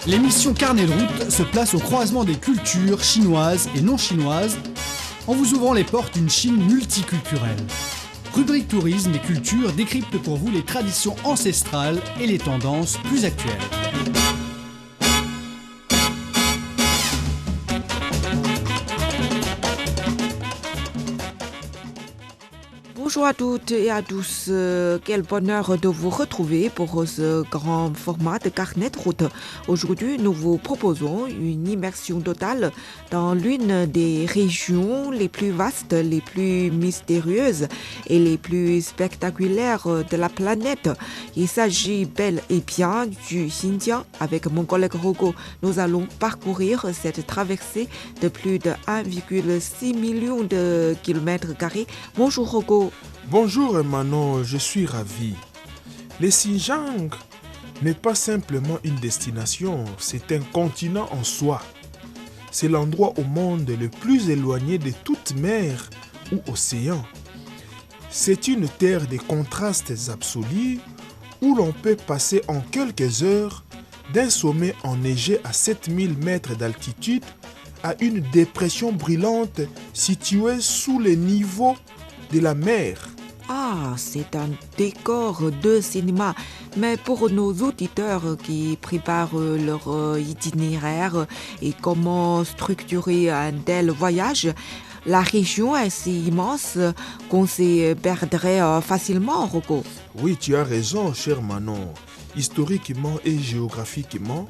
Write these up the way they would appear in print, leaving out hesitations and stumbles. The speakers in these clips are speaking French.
L'émission Carnet de route se place au croisement des cultures chinoises et non chinoises en vous ouvrant les portes d'une Chine multiculturelle. Rubrique tourisme et culture décrypte pour vous les traditions ancestrales et les tendances plus actuelles. Bonjour à toutes et à tous, quel bonheur de vous retrouver pour ce grand format de carnet de route. Aujourd'hui, nous vous proposons une immersion totale dans l'une des régions les plus vastes, les plus mystérieuses et les plus spectaculaires de la planète. Il s'agit bel et bien du Xinjiang. Avec mon collègue Rogo, nous allons parcourir cette traversée de plus de 1,6 million de kilomètres carrés. Bonjour Rogo. Bonjour Manon, je suis ravi. Le Xinjiang n'est pas simplement une destination, c'est un continent en soi. C'est l'endroit au monde le plus éloigné de toute mer ou océan. C'est une terre de contrastes absolus où l'on peut passer en quelques heures d'un sommet enneigé à 7000 mètres d'altitude à une dépression brûlante située sous le niveau de la mer. Ah, c'est un décor de cinéma. Mais pour nos auditeurs qui préparent leur itinéraire et comment structurer un tel voyage, la région est si immense qu'on s'y perdrait facilement, Rocco. Oui, tu as raison, cher Manon. Historiquement et géographiquement,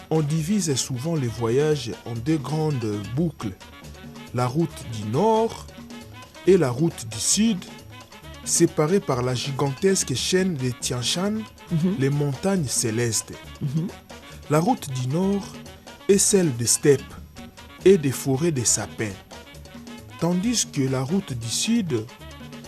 on divise souvent les voyages en deux grandes boucles. La route du nord et la route du sud, séparées par la gigantesque chaîne de Tian Shan, les montagnes célestes. La route du nord est celle des steppes et des forêts de sapins, tandis que la route du sud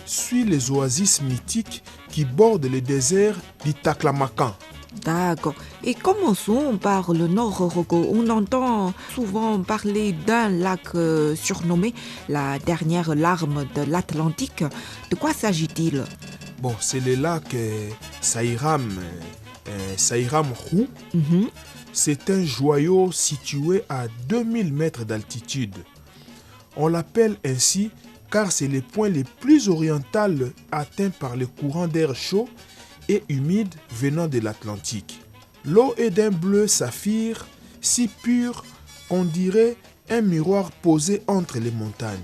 suit les oasis mythiques qui bordent le désert du Taklamakan. D'accord. Et commençons par le nord, Rocco. On entend souvent parler d'un lac surnommé la dernière larme de l'Atlantique. De quoi s'agit-il? Bon, c'est le lac Sairam Hu. C'est un joyau situé à 2000 mètres d'altitude. On l'appelle ainsi car c'est le point le plus oriental atteint par le courant d'air chaud et humide venant de l'Atlantique. L'eau est d'un bleu saphir si pur qu'on dirait un miroir posé entre les montagnes.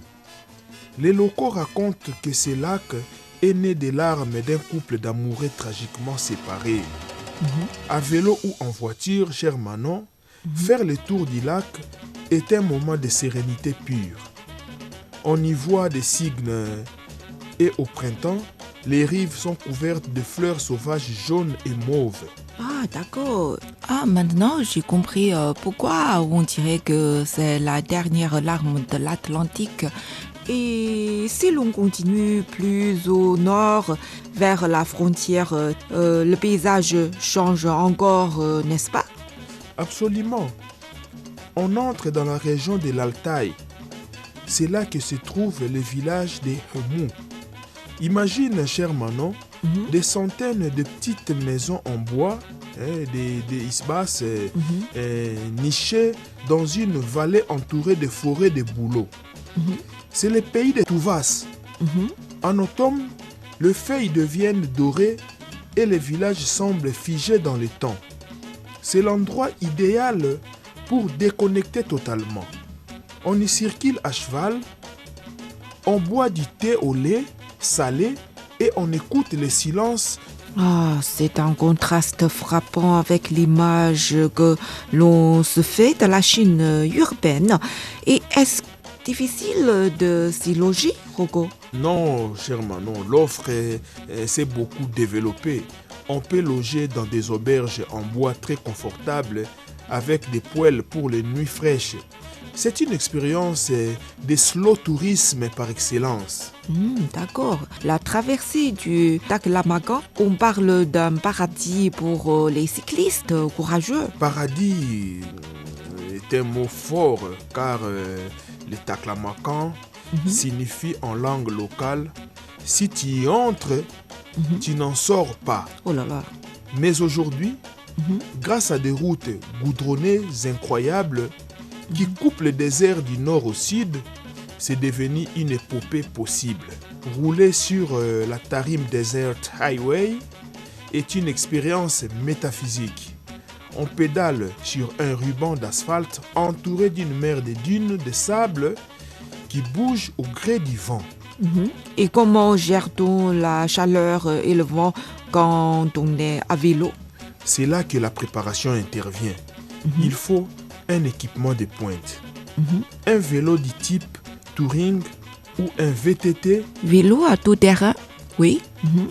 Les locaux racontent que ce lac est né des larmes d'un couple d'amoureux tragiquement séparés. À vélo ou en voiture, cher Manon, faire le tour du lac est un moment de sérénité pure. On y voit des cygnes et au printemps, les rives sont couvertes de fleurs sauvages jaunes et mauves. Ah, d'accord. Ah, maintenant j'ai compris pourquoi on dirait que c'est la dernière larme de l'Atlantique. Et si l'on continue plus au nord, vers la frontière, le paysage change encore, n'est-ce pas? Absolument. On entre dans la région de l'Altaï. C'est là que se trouve le village de Hemu. Imagine, cher Manon, des centaines de petites maisons en bois, des isbas nichées dans une vallée entourée de forêts de bouleaux. C'est le pays des Touvas. En automne, les feuilles deviennent dorées et le village semble figé dans le temps. C'est l'endroit idéal pour déconnecter totalement. On y circule à cheval, on boit du thé au lait salé et on écoute le silence. Ah, c'est un contraste frappant avec l'image que l'on se fait de la Chine urbaine. Et est-ce difficile de s'y loger, Rocco? Non, cher Manon, l'offre s'est beaucoup développée. On peut loger dans des auberges en bois très confortables avec des poêles pour les nuits fraîches. C'est une expérience de slow tourisme par excellence. D'accord. La traversée du Taklamakan, on parle d'un paradis pour les cyclistes courageux. Paradis est un mot fort car le Taklamakan signifie en langue locale « si tu y entres, tu n'en sors pas ». Oh là là. Mais aujourd'hui, Grâce à des routes goudronnées incroyables qui coupent le désert du nord au sud, c'est devenu une épopée possible. Rouler sur la Tarim Desert Highway est une expérience métaphysique. On pédale sur un ruban d'asphalte entouré d'une mer de dunes de sable qui bouge au gré du vent. Et comment gère-t-on la chaleur et le vent quand on est à vélo? C'est là que la préparation intervient. Il faut un équipement de pointe. Un vélo du type touring ou un VTT Vélo à tout terrain? Oui.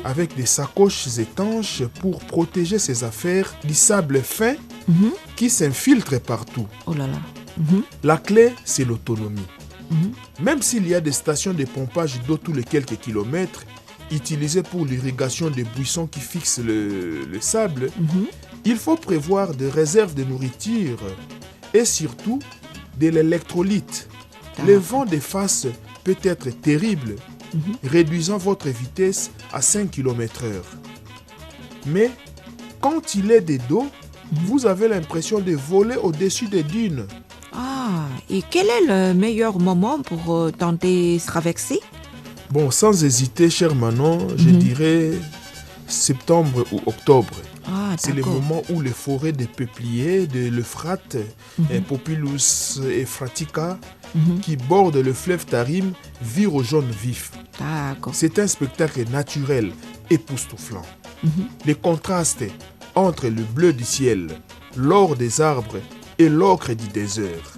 avec des sacoches étanches pour protéger ses affaires du sable fin qui s'infiltre partout. Oh là là. La clé, c'est l'autonomie. Même s'il y a des stations de pompage d'eau tous les quelques kilomètres, utilisées pour l'irrigation des buissons qui fixent le sable, il faut prévoir des réserves de nourriture et surtout de l'électrolyte. Le vent de face peut être terrible, réduisant votre vitesse à 5 km/h. Mais quand il est de dos, vous avez l'impression de voler au-dessus des dunes. Ah, et quel est le meilleur moment pour tenter ce traversée? Bon, sans hésiter, cher Manon, je dirais septembre ou octobre. Ah, C'est le d'accord. moment où les forêts de peupliers de l'Euphrate, Populus Ephratica, qui bordent le fleuve Tarim, virent au jaune vif. D'accord. C'est un spectacle naturel, époustouflant. Les contrastes entre le bleu du ciel, l'or des arbres et l'ocre du désert.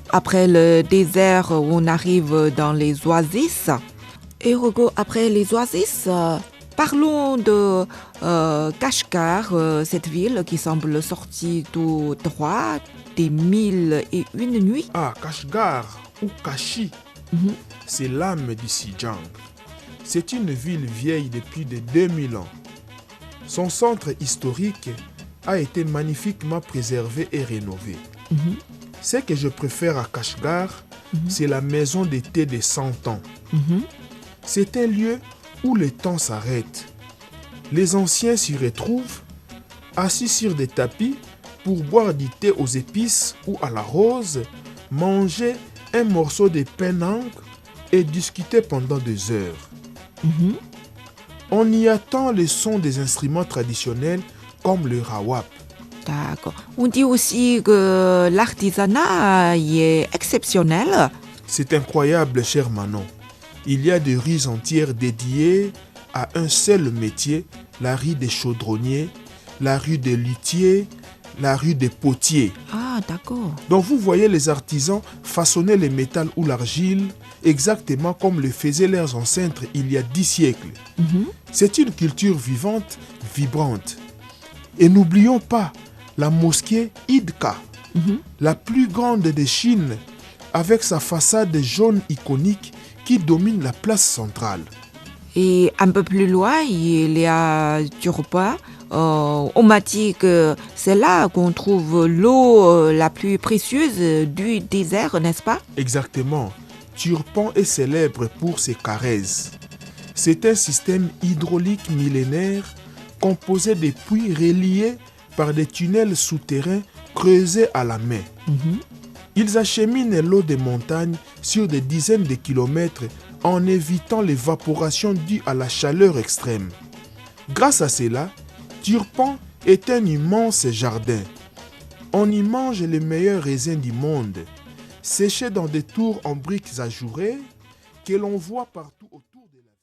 Après le désert, on arrive dans les oasis. Et Hugo, après les oasis, parlons de Kashgar, cette ville qui semble sortie tout droit des 1001 nuits. Ah, Kashgar ou Kashi, c'est l'âme du Xinjiang. C'est une ville vieille depuis de 2000 ans. Son centre historique a été magnifiquement préservé et rénové. Ce que je préfère à Kashgar, c'est la maison d'été des 100 ans. C'est un lieu où le temps s'arrête. Les anciens s'y retrouvent, assis sur des tapis pour boire du thé aux épices ou à la rose, manger un morceau de penang et discuter pendant des heures. On y attend le son des instruments traditionnels comme le rawap. D'accord. On dit aussi que l'artisanat y est exceptionnel. C'est incroyable, cher Manon. Il y a des rues entières dédiées à un seul métier, la rue des chaudronniers, la rue des luthiers, la rue des potiers. Ah, d'accord. Donc vous voyez les artisans façonner le métal ou l'argile exactement comme le faisaient leurs ancêtres il y a 10 siècles. C'est une culture vivante, vibrante. Et n'oublions pas la mosquée Idka, la plus grande de Chine, avec sa façade jaune iconique qui domine la place centrale. Et un peu plus loin, il y a Turpa. On m'a dit que c'est là qu'on trouve l'eau la plus précieuse du désert, n'est-ce pas? Exactement. Turpan est célèbre pour ses carèzes. C'est un système hydraulique millénaire composé de puits reliés par des tunnels souterrains creusés à la main. Ils acheminent l'eau des montagnes sur des dizaines de kilomètres en évitant l'évaporation due à la chaleur extrême. Grâce à cela, Turpan est un immense jardin. On y mange les meilleurs raisins du monde, séchés dans des tours en briques ajourées que l'on voit partout.